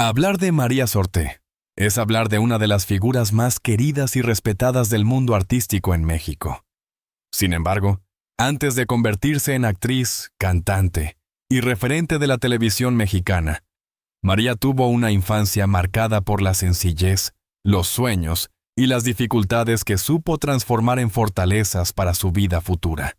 Hablar de María Sorté es hablar de una de las figuras más queridas y respetadas del mundo artístico en México. Sin embargo, antes de convertirse en actriz, cantante y referente de la televisión mexicana, María tuvo una infancia marcada por la sencillez, los sueños y las dificultades que supo transformar en fortalezas para su vida futura.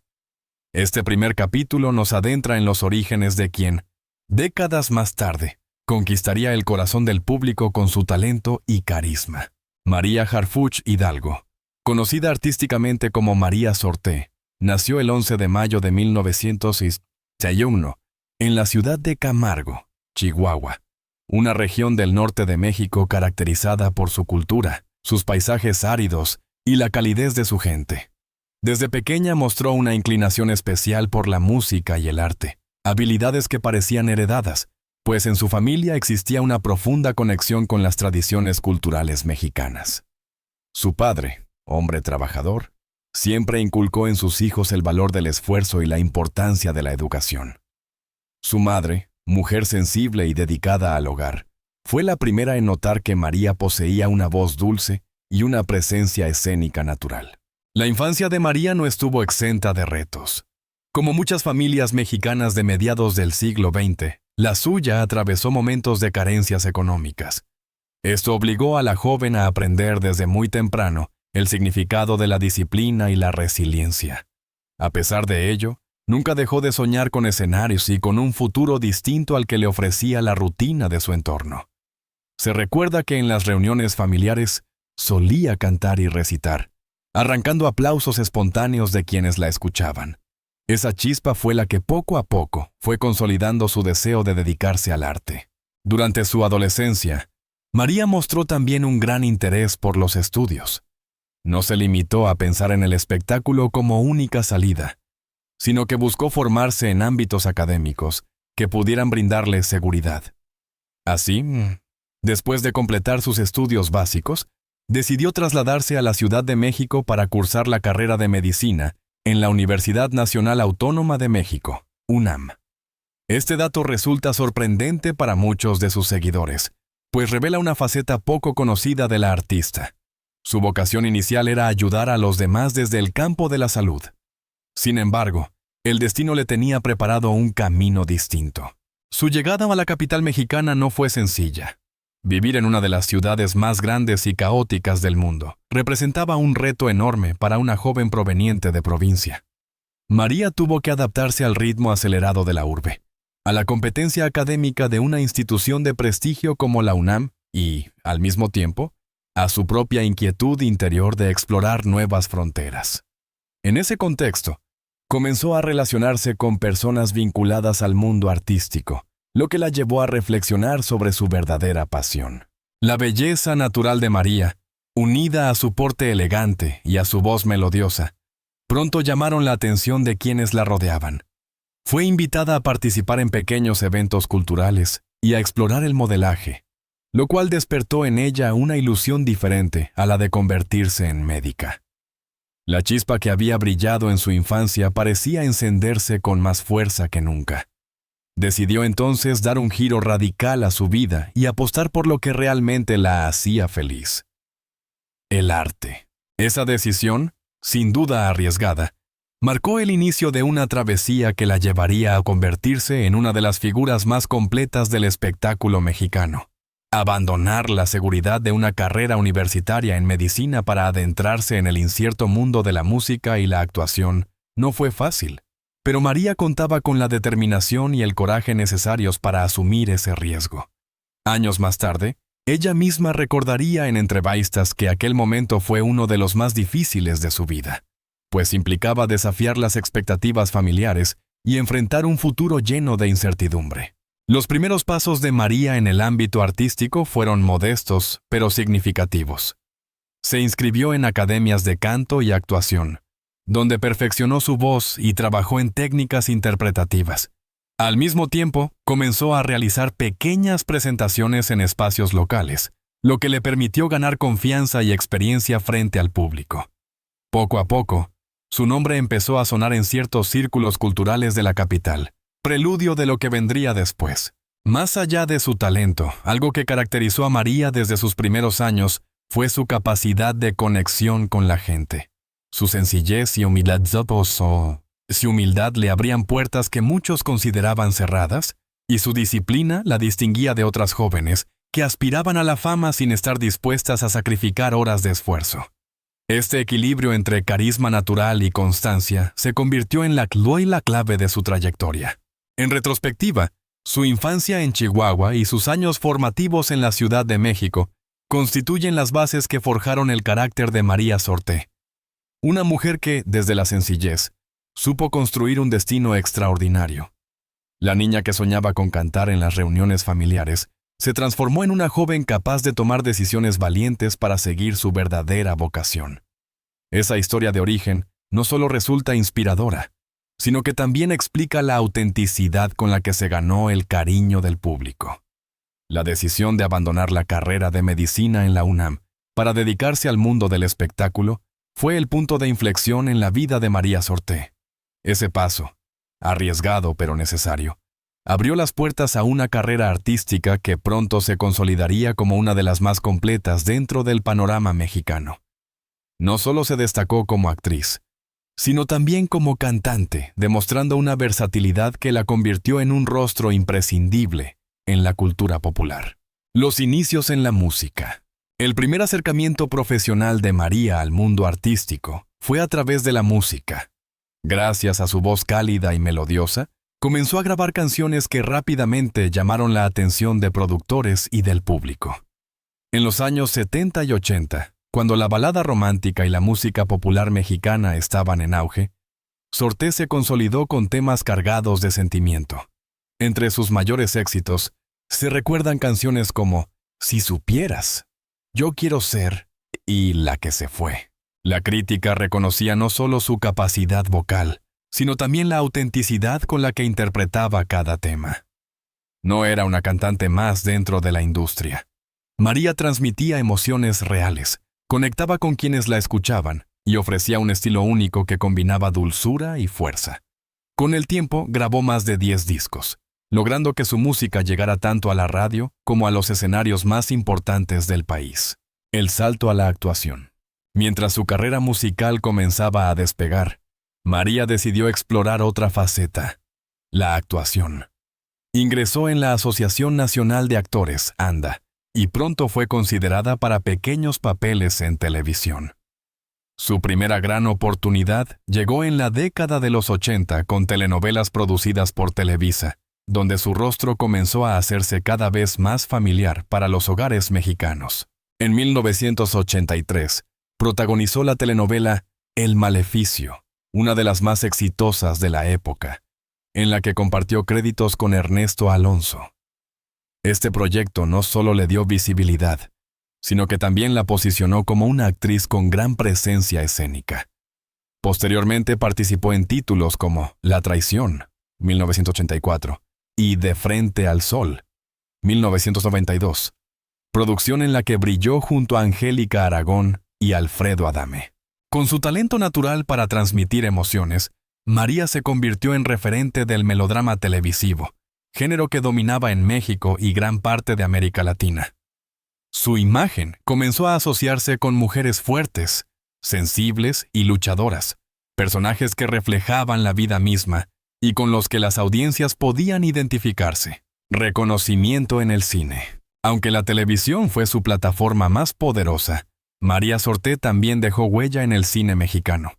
Este primer capítulo nos adentra en los orígenes de quien, décadas más tarde, conquistaría el corazón del público con su talento y carisma. María Harfuch Hidalgo, conocida artísticamente como María Sorté, nació el 11 de mayo de 1961 en la ciudad de Camargo, Chihuahua, una región del norte de México caracterizada por su cultura, sus paisajes áridos y la calidez de su gente. Desde pequeña mostró una inclinación especial por la música y el arte, habilidades que parecían heredadas, pues en su familia existía una profunda conexión con las tradiciones culturales mexicanas. Su padre, hombre trabajador, siempre inculcó en sus hijos el valor del esfuerzo y la importancia de la educación. Su madre, mujer sensible y dedicada al hogar, fue la primera en notar que María poseía una voz dulce y una presencia escénica natural. La infancia de María no estuvo exenta de retos. Como muchas familias mexicanas de mediados del siglo XX, la suya atravesó momentos de carencias económicas. Esto obligó a la joven a aprender desde muy temprano el significado de la disciplina y la resiliencia. A pesar de ello, nunca dejó de soñar con escenarios y con un futuro distinto al que le ofrecía la rutina de su entorno. Se recuerda que en las reuniones familiares solía cantar y recitar, arrancando aplausos espontáneos de quienes la escuchaban. Esa chispa fue la que poco a poco fue consolidando su deseo de dedicarse al arte. Durante su adolescencia, María mostró también un gran interés por los estudios. No se limitó a pensar en el espectáculo como única salida, sino que buscó formarse en ámbitos académicos que pudieran brindarle seguridad. Así, después de completar sus estudios básicos, decidió trasladarse a la Ciudad de México para cursar la carrera de medicina en la Universidad Nacional Autónoma de México, UNAM. Este dato resulta sorprendente para muchos de sus seguidores, pues revela una faceta poco conocida de la artista. Su vocación inicial era ayudar a los demás desde el campo de la salud. Sin embargo, el destino le tenía preparado un camino distinto. Su llegada a la capital mexicana no fue sencilla. Vivir en una de las ciudades más grandes y caóticas del mundo representaba un reto enorme para una joven proveniente de provincia. María tuvo que adaptarse al ritmo acelerado de la urbe, a la competencia académica de una institución de prestigio como la UNAM y, al mismo tiempo, a su propia inquietud interior de explorar nuevas fronteras. En ese contexto, comenzó a relacionarse con personas vinculadas al mundo artístico, lo que la llevó a reflexionar sobre su verdadera pasión. La belleza natural de María, unida a su porte elegante y a su voz melodiosa, pronto llamaron la atención de quienes la rodeaban. Fue invitada a participar en pequeños eventos culturales y a explorar el modelaje, lo cual despertó en ella una ilusión diferente a la de convertirse en médica. La chispa que había brillado en su infancia parecía encenderse con más fuerza que nunca. Decidió entonces dar un giro radical a su vida y apostar por lo que realmente la hacía feliz: el arte. Esa decisión, sin duda arriesgada, marcó el inicio de una travesía que la llevaría a convertirse en una de las figuras más completas del espectáculo mexicano. Abandonar la seguridad de una carrera universitaria en medicina para adentrarse en el incierto mundo de la música y la actuación no fue fácil. Pero María contaba con la determinación y el coraje necesarios para asumir ese riesgo. Años más tarde, ella misma recordaría en entrevistas que aquel momento fue uno de los más difíciles de su vida, pues implicaba desafiar las expectativas familiares y enfrentar un futuro lleno de incertidumbre. Los primeros pasos de María en el ámbito artístico fueron modestos, pero significativos. Se inscribió en academias de canto y actuación, donde perfeccionó su voz y trabajó en técnicas interpretativas. Al mismo tiempo, comenzó a realizar pequeñas presentaciones en espacios locales, lo que le permitió ganar confianza y experiencia frente al público. Poco a poco, su nombre empezó a sonar en ciertos círculos culturales de la capital, preludio de lo que vendría después. Más allá de su talento, algo que caracterizó a María desde sus primeros años fue su capacidad de conexión con la gente. Su sencillez y humildad le abrían puertas que muchos consideraban cerradas, y su disciplina la distinguía de otras jóvenes que aspiraban a la fama sin estar dispuestas a sacrificar horas de esfuerzo. Este equilibrio entre carisma natural y constancia se convirtió en la clave de su trayectoria. En retrospectiva, su infancia en Chihuahua y sus años formativos en la Ciudad de México constituyen las bases que forjaron el carácter de María Sorté. Una mujer que, desde la sencillez, supo construir un destino extraordinario. La niña que soñaba con cantar en las reuniones familiares se transformó en una joven capaz de tomar decisiones valientes para seguir su verdadera vocación. Esa historia de origen no solo resulta inspiradora, sino que también explica la autenticidad con la que se ganó el cariño del público. La decisión de abandonar la carrera de medicina en la UNAM para dedicarse al mundo del espectáculo fue el punto de inflexión en la vida de María Sorté. Ese paso, arriesgado pero necesario, abrió las puertas a una carrera artística que pronto se consolidaría como una de las más completas dentro del panorama mexicano. No solo se destacó como actriz, sino también como cantante, demostrando una versatilidad que la convirtió en un rostro imprescindible en la cultura popular. Los inicios en la música. El primer acercamiento profesional de María al mundo artístico fue a través de la música. Gracias a su voz cálida y melodiosa, comenzó a grabar canciones que rápidamente llamaron la atención de productores y del público. En los años 70 y 80, cuando la balada romántica y la música popular mexicana estaban en auge, Sorté se consolidó con temas cargados de sentimiento. Entre sus mayores éxitos, se recuerdan canciones como Si supieras, Yo quiero ser y La que se fue. La crítica reconocía no solo su capacidad vocal, sino también la autenticidad con la que interpretaba cada tema. No era una cantante más dentro de la industria. María transmitía emociones reales, conectaba con quienes la escuchaban y ofrecía un estilo único que combinaba dulzura y fuerza. Con el tiempo grabó más de 10 discos, logrando que su música llegara tanto a la radio como a los escenarios más importantes del país. El salto a la actuación. Mientras su carrera musical comenzaba a despegar, María decidió explorar otra faceta, la actuación. Ingresó en la Asociación Nacional de Actores, ANDA, y pronto fue considerada para pequeños papeles en televisión. Su primera gran oportunidad llegó en la década de los 80 con telenovelas producidas por Televisa, donde su rostro comenzó a hacerse cada vez más familiar para los hogares mexicanos. En 1983, protagonizó la telenovela El Maleficio, una de las más exitosas de la época, en la que compartió créditos con Ernesto Alonso. Este proyecto no solo le dio visibilidad, sino que también la posicionó como una actriz con gran presencia escénica. Posteriormente participó en títulos como La Traición, 1984, y De Frente al Sol, 1992, producción en la que brilló junto a Angélica Aragón y Alfredo Adame. Con su talento natural para transmitir emociones, María se convirtió en referente del melodrama televisivo, género que dominaba en México y gran parte de América Latina. Su imagen comenzó a asociarse con mujeres fuertes, sensibles y luchadoras, personajes que reflejaban la vida misma y con los que las audiencias podían identificarse. Reconocimiento en el cine. Aunque la televisión fue su plataforma más poderosa, María Sorté también dejó huella en el cine mexicano.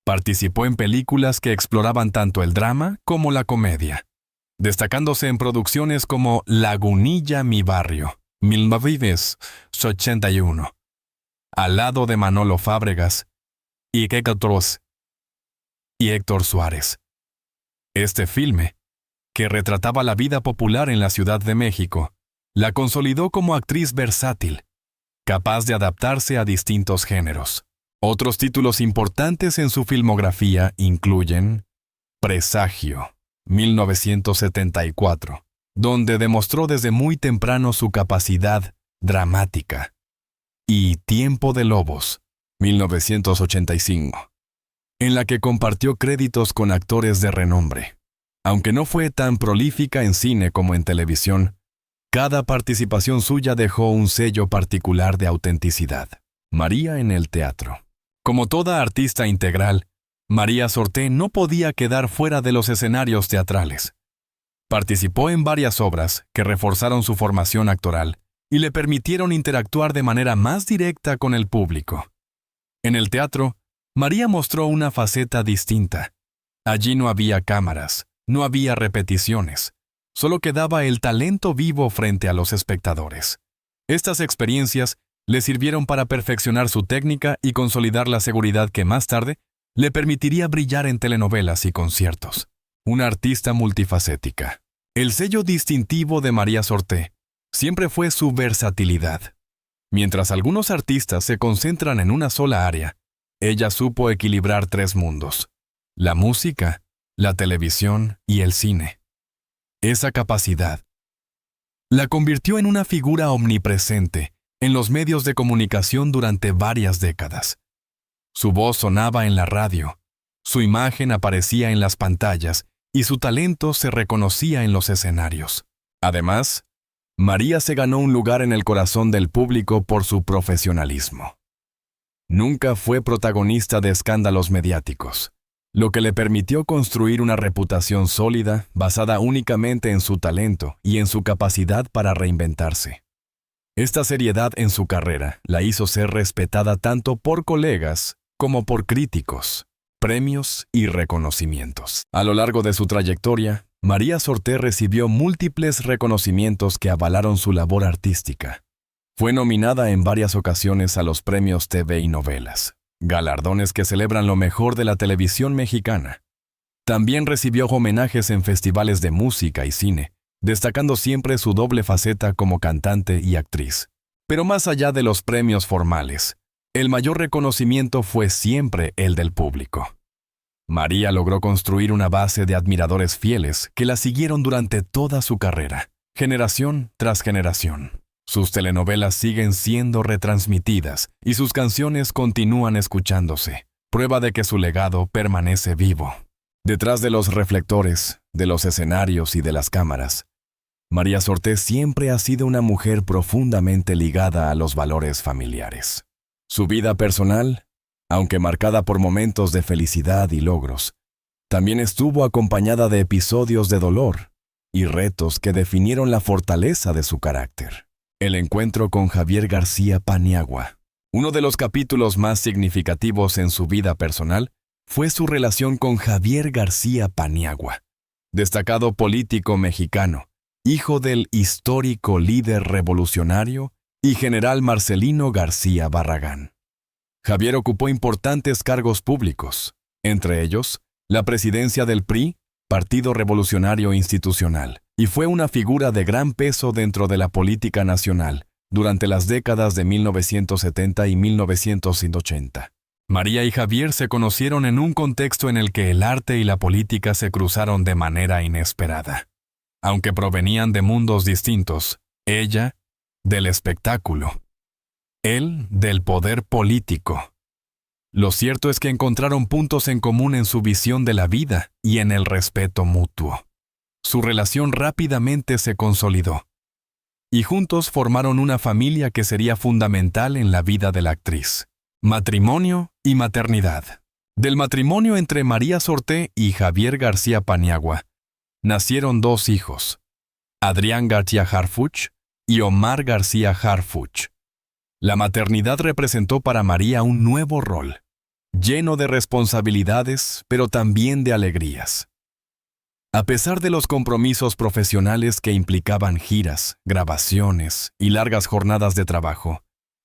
Participó en películas que exploraban tanto el drama como la comedia, destacándose en producciones como Lagunilla, mi barrio, 1981, al lado de Manolo Fábregas y Héctor Suárez. Este filme, que retrataba la vida popular en la Ciudad de México, la consolidó como actriz versátil, capaz de adaptarse a distintos géneros. Otros títulos importantes en su filmografía incluyen Presagio, 1974, donde demostró desde muy temprano su capacidad dramática, y Tiempo de Lobos, 1985, en la que compartió créditos con actores de renombre. Aunque no fue tan prolífica en cine como en televisión, cada participación suya dejó un sello particular de autenticidad. María en el teatro. Como toda artista integral, María Sorté no podía quedar fuera de los escenarios teatrales. Participó en varias obras que reforzaron su formación actoral y le permitieron interactuar de manera más directa con el público. En el teatro, María mostró una faceta distinta. Allí no había cámaras, no había repeticiones, solo quedaba el talento vivo frente a los espectadores. Estas experiencias le sirvieron para perfeccionar su técnica y consolidar la seguridad que más tarde le permitiría brillar en telenovelas y conciertos. Una artista multifacética. El sello distintivo de María Sorté siempre fue su versatilidad. Mientras algunos artistas se concentran en una sola área, ella supo equilibrar 3 mundos: la música, la televisión y el cine. Esa capacidad la convirtió en una figura omnipresente en los medios de comunicación durante varias décadas. Su voz sonaba en la radio, su imagen aparecía en las pantallas y su talento se reconocía en los escenarios. Además, María se ganó un lugar en el corazón del público por su profesionalismo. Nunca fue protagonista de escándalos mediáticos, lo que le permitió construir una reputación sólida basada únicamente en su talento y en su capacidad para reinventarse. Esta seriedad en su carrera la hizo ser respetada tanto por colegas como por críticos, premios y reconocimientos. A lo largo de su trayectoria, María Sorté recibió múltiples reconocimientos que avalaron su labor artística. Fue nominada en varias ocasiones a los premios TV y novelas, galardones que celebran lo mejor de la televisión mexicana. También recibió homenajes en festivales de música y cine, destacando siempre su doble faceta como cantante y actriz. Pero más allá de los premios formales, el mayor reconocimiento fue siempre el del público. María logró construir una base de admiradores fieles que la siguieron durante toda su carrera, generación tras generación. Sus telenovelas siguen siendo retransmitidas y sus canciones continúan escuchándose, prueba de que su legado permanece vivo. Detrás de los reflectores, de los escenarios y de las cámaras, María Sorté siempre ha sido una mujer profundamente ligada a los valores familiares. Su vida personal, aunque marcada por momentos de felicidad y logros, también estuvo acompañada de episodios de dolor y retos que definieron la fortaleza de su carácter. El encuentro con Javier García Paniagua. Uno de los capítulos más significativos en su vida personal fue su relación con Javier García Paniagua, destacado político mexicano, hijo del histórico líder revolucionario y general Marcelino García Barragán. Javier ocupó importantes cargos públicos, entre ellos la presidencia del PRI, Partido Revolucionario Institucional, y fue una figura de gran peso dentro de la política nacional durante las décadas de 1970 y 1980. María y Javier se conocieron en un contexto en el que el arte y la política se cruzaron de manera inesperada. Aunque provenían de mundos distintos, ella del espectáculo, él del poder político. Lo cierto es que encontraron puntos en común en su visión de la vida y en el respeto mutuo. Su relación rápidamente se consolidó, y juntos formaron una familia que sería fundamental en la vida de la actriz. Matrimonio y maternidad. Del matrimonio entre María Sorté y Javier García Paniagua, nacieron 2 hijos, Adrián García Harfuch y Omar García Harfuch. La maternidad representó para María un nuevo rol, lleno de responsabilidades, pero también de alegrías. A pesar de los compromisos profesionales que implicaban giras, grabaciones y largas jornadas de trabajo,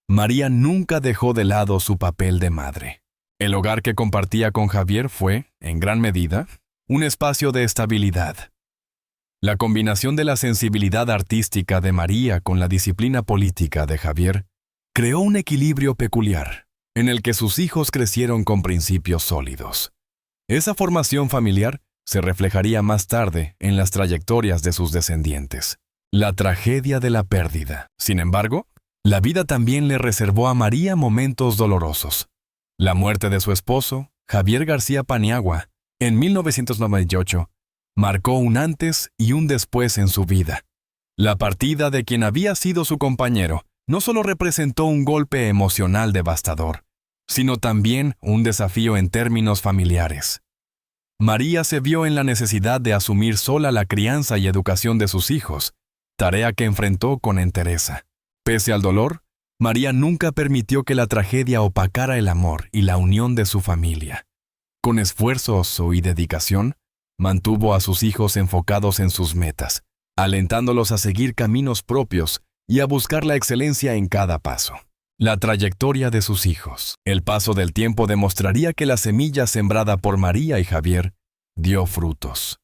María nunca dejó de lado su papel de madre. El hogar que compartía con Javier fue, en gran medida, un espacio de estabilidad. La combinación de la sensibilidad artística de María con la disciplina política de Javier creó un equilibrio peculiar, en el que sus hijos crecieron con principios sólidos. Esa formación familiar se reflejaría más tarde en las trayectorias de sus descendientes. La tragedia de la pérdida. Sin embargo, la vida también le reservó a María momentos dolorosos. La muerte de su esposo, Javier García Paniagua, en 1998, marcó un antes y un después en su vida. La partida de quien había sido su compañero no solo representó un golpe emocional devastador, sino también un desafío en términos familiares. María se vio en la necesidad de asumir sola la crianza y educación de sus hijos, tarea que enfrentó con entereza. Pese al dolor, María nunca permitió que la tragedia opacara el amor y la unión de su familia. Con esfuerzos y dedicación, mantuvo a sus hijos enfocados en sus metas, alentándolos a seguir caminos propios y a buscar la excelencia en cada paso. La trayectoria de sus hijos. El paso del tiempo demostraría que la semilla sembrada por María y Javier dio frutos.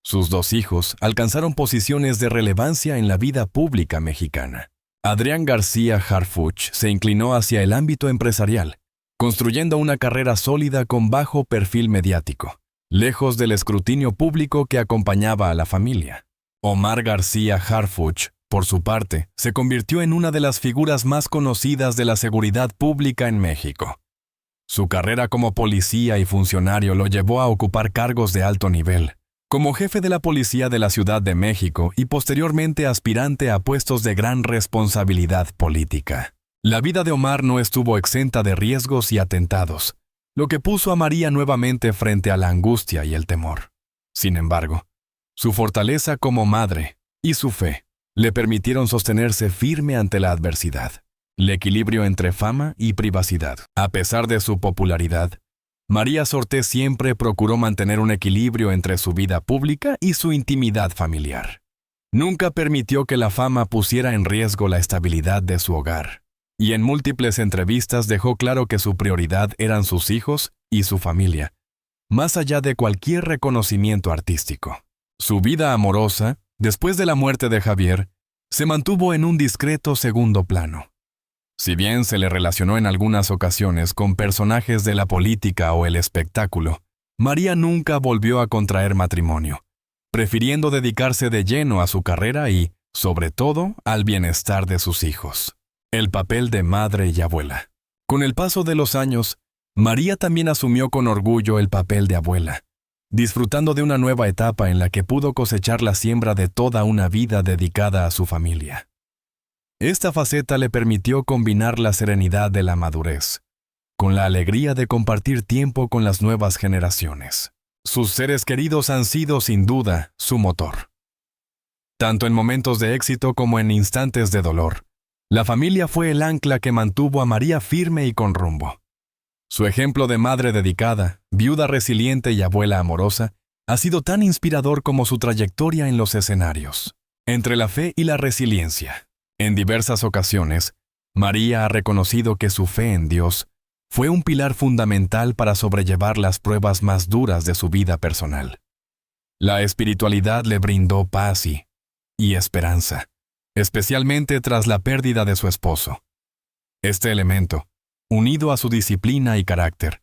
Sus dos hijos alcanzaron posiciones de relevancia en la vida pública mexicana. Adrián García Harfuch se inclinó hacia el ámbito empresarial, construyendo una carrera sólida con bajo perfil mediático, lejos del escrutinio público que acompañaba a la familia. Omar García Harfuch, por su parte, se convirtió en una de las figuras más conocidas de la seguridad pública en México. Su carrera como policía y funcionario lo llevó a ocupar cargos de alto nivel, como jefe de la Policía de la Ciudad de México y posteriormente aspirante a puestos de gran responsabilidad política. La vida de Omar no estuvo exenta de riesgos y atentados, lo que puso a María nuevamente frente a la angustia y el temor. Sin embargo, su fortaleza como madre y su fe le permitieron sostenerse firme ante la adversidad. El equilibrio entre fama y privacidad. A pesar de su popularidad, María Sorté siempre procuró mantener un equilibrio entre su vida pública y su intimidad familiar. Nunca permitió que la fama pusiera en riesgo la estabilidad de su hogar, y en múltiples entrevistas dejó claro que su prioridad eran sus hijos y su familia, más allá de cualquier reconocimiento artístico. Su vida amorosa, después de la muerte de Javier, se mantuvo en un discreto segundo plano. Si bien se le relacionó en algunas ocasiones con personajes de la política o el espectáculo, María nunca volvió a contraer matrimonio, prefiriendo dedicarse de lleno a su carrera y, sobre todo, al bienestar de sus hijos. El papel de madre y abuela. Con el paso de los años, María también asumió con orgullo el papel de abuela, disfrutando de una nueva etapa en la que pudo cosechar la siembra de toda una vida dedicada a su familia. Esta faceta le permitió combinar la serenidad de la madurez con la alegría de compartir tiempo con las nuevas generaciones. Sus seres queridos han sido, sin duda, su motor. Tanto en momentos de éxito como en instantes de dolor, la familia fue el ancla que mantuvo a María firme y con rumbo. Su ejemplo de madre dedicada, viuda resiliente y abuela amorosa ha sido tan inspirador como su trayectoria en los escenarios. Entre la fe y la resiliencia. En diversas ocasiones, María ha reconocido que su fe en Dios fue un pilar fundamental para sobrellevar las pruebas más duras de su vida personal. La espiritualidad le brindó paz y esperanza, especialmente tras la pérdida de su esposo. Este elemento, unido a su disciplina y carácter,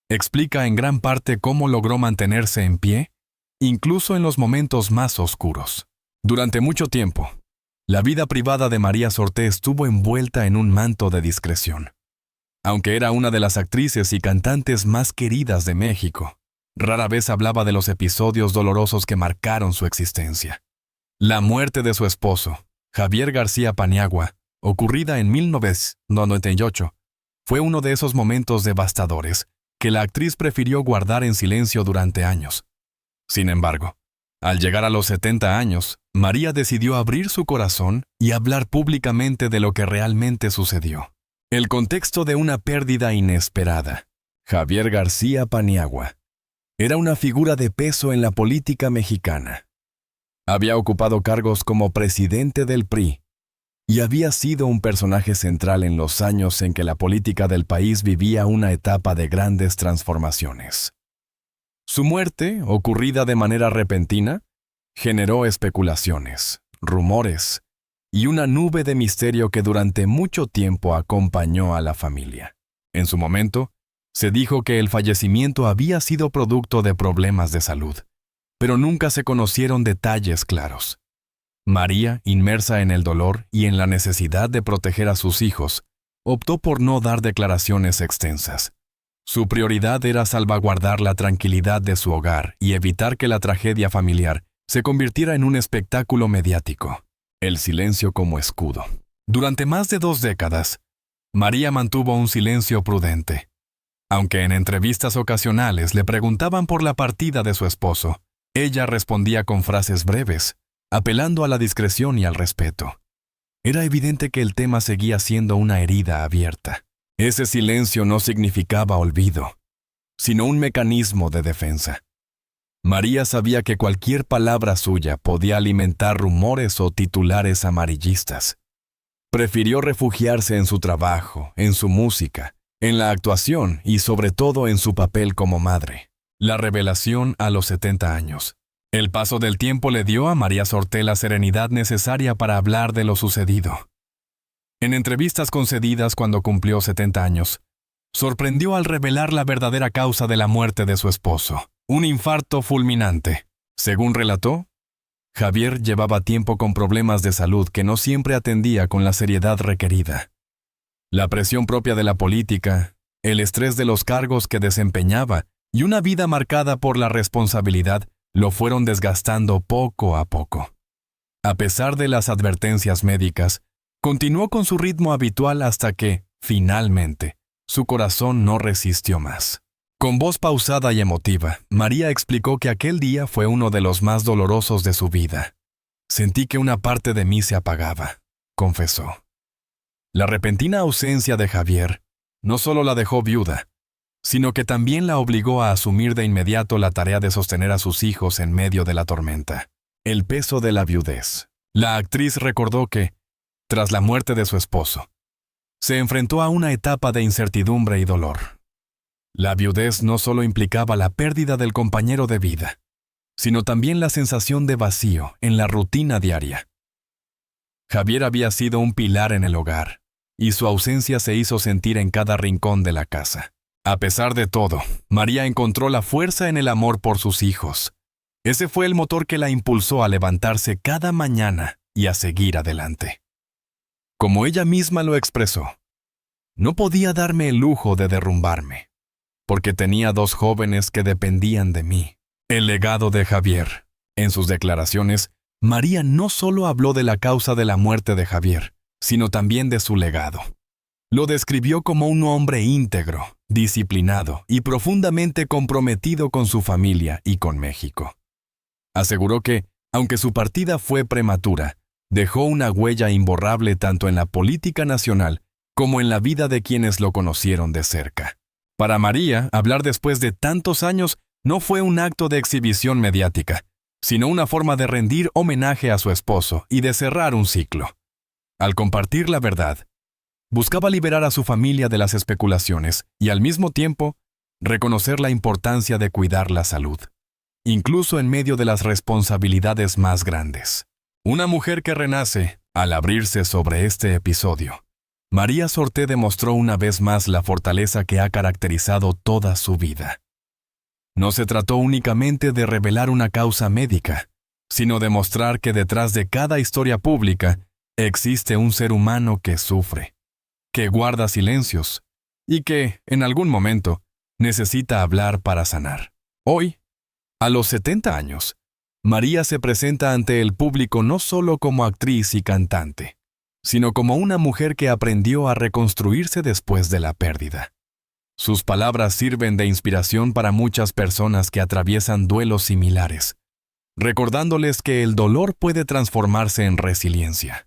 explica en gran parte cómo logró mantenerse en pie, incluso en los momentos más oscuros. Durante mucho tiempo, la vida privada de María Sorté estuvo envuelta en un manto de discreción. Aunque era una de las actrices y cantantes más queridas de México, rara vez hablaba de los episodios dolorosos que marcaron su existencia. La muerte de su esposo, Javier García Paniagua, ocurrida en 1998, fue uno de esos momentos devastadores que la actriz prefirió guardar en silencio durante años. Sin embargo, al llegar a los 70 años, María decidió abrir su corazón y hablar públicamente de lo que realmente sucedió. El contexto de una pérdida inesperada. Javier García Paniagua era una figura de peso en la política mexicana. Había ocupado cargos como presidente del PRI y había sido un personaje central en los años en que la política del país vivía una etapa de grandes transformaciones. Su muerte, ocurrida de manera repentina, generó especulaciones, rumores y una nube de misterio que durante mucho tiempo acompañó a la familia. En su momento, se dijo que el fallecimiento había sido producto de problemas de salud, pero nunca se conocieron detalles claros. María, inmersa en el dolor y en la necesidad de proteger a sus hijos, optó por no dar declaraciones extensas, Su prioridad era salvaguardar la tranquilidad de su hogar y evitar que la tragedia familiar se convirtiera en un espectáculo mediático. El silencio como escudo. Durante más de 2 décadas, María mantuvo un silencio prudente. Aunque en entrevistas ocasionales le preguntaban por la partida de su esposo, ella respondía con frases breves, apelando a la discreción y al respeto. Era evidente que el tema seguía siendo una herida abierta. Ese silencio no significaba olvido, sino un mecanismo de defensa. María sabía que cualquier palabra suya podía alimentar rumores o titulares amarillistas. Prefirió refugiarse en su trabajo, en su música, en la actuación y sobre todo en su papel como madre. La revelación a los 70 años. El paso del tiempo le dio a María Sorté la serenidad necesaria para hablar de lo sucedido. En entrevistas concedidas cuando cumplió 70 años, sorprendió al revelar la verdadera causa de la muerte de su esposo, un infarto fulminante. Según relató, Javier llevaba tiempo con problemas de salud que no siempre atendía con la seriedad requerida. La presión propia de la política, el estrés de los cargos que desempeñaba y una vida marcada por la responsabilidad lo fueron desgastando poco a poco. A pesar de las advertencias médicas, continuó con su ritmo habitual hasta que, finalmente, su corazón no resistió más. Con voz pausada y emotiva, María explicó que aquel día fue uno de los más dolorosos de su vida. Sentí que una parte de mí se apagaba, confesó. La repentina ausencia de Javier no solo la dejó viuda, sino que también la obligó a asumir de inmediato la tarea de sostener a sus hijos en medio de la tormenta. El peso de la viudez. La actriz recordó que, tras la muerte de su esposo, se enfrentó a una etapa de incertidumbre y dolor. La viudez no solo implicaba la pérdida del compañero de vida, sino también la sensación de vacío en la rutina diaria. Javier había sido un pilar en el hogar, y su ausencia se hizo sentir en cada rincón de la casa. A pesar de todo, María encontró la fuerza en el amor por sus hijos. Ese fue el motor que la impulsó a levantarse cada mañana y a seguir adelante. Como ella misma lo expresó, no podía darme el lujo de derrumbarme, porque tenía 2 jóvenes que dependían de mí. El legado de Javier. En sus declaraciones, María no solo habló de la causa de la muerte de Javier, sino también de su legado. Lo describió como un hombre íntegro, disciplinado y profundamente comprometido con su familia y con México. Aseguró que, aunque su partida fue prematura, dejó una huella imborrable tanto en la política nacional como en la vida de quienes lo conocieron de cerca. Para María, hablar después de tantos años no fue un acto de exhibición mediática, sino una forma de rendir homenaje a su esposo y de cerrar un ciclo. Al compartir la verdad, buscaba liberar a su familia de las especulaciones y al mismo tiempo reconocer la importancia de cuidar la salud, incluso en medio de las responsabilidades más grandes. Una mujer que renace al abrirse sobre este episodio. María Sorté demostró una vez más la fortaleza que ha caracterizado toda su vida. No se trató únicamente de revelar una causa médica, sino de mostrar que detrás de cada historia pública existe un ser humano que sufre, que guarda silencios y que, en algún momento, necesita hablar para sanar. Hoy, a los 70 años, María se presenta ante el público no solo como actriz y cantante, sino como una mujer que aprendió a reconstruirse después de la pérdida. Sus palabras sirven de inspiración para muchas personas que atraviesan duelos similares, recordándoles que el dolor puede transformarse en resiliencia.